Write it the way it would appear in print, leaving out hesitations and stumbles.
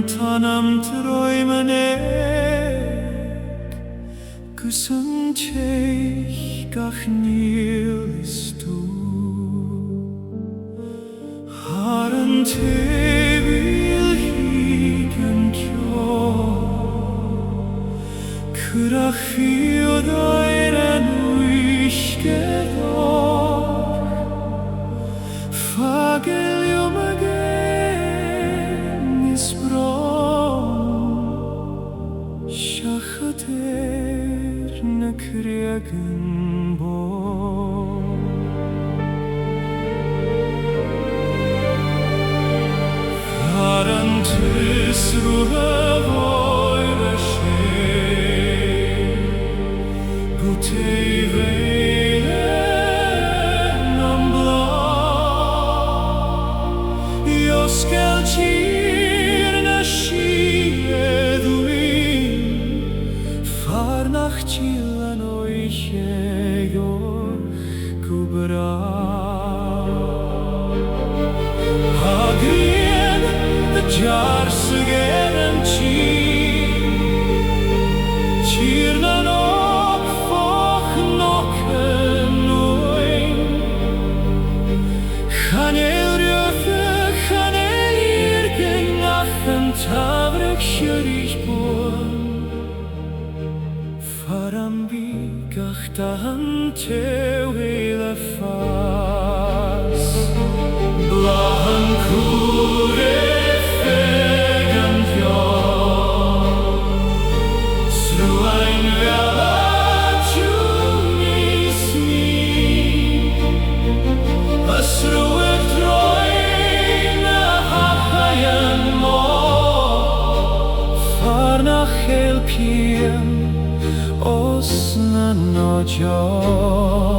tanam träumen Kussen teich gach nilist du Haren te vil higen kjå Kurach fioda en uiske dag Fagel jo magen is bra Shachater na kregen bo Haren tis ruhe voire Gutei veilen am blad Jo skeltjirne skieduin Far nach chillan oiche joch kubra Hagrien de jarsugeren Chirnan Tavrek kjörich bon Faram bigach dahan teu hele fas Blahan kure fegan jo Sruain vela tjunis mi Asruek troina hachayan mo Nach helpien os na nojo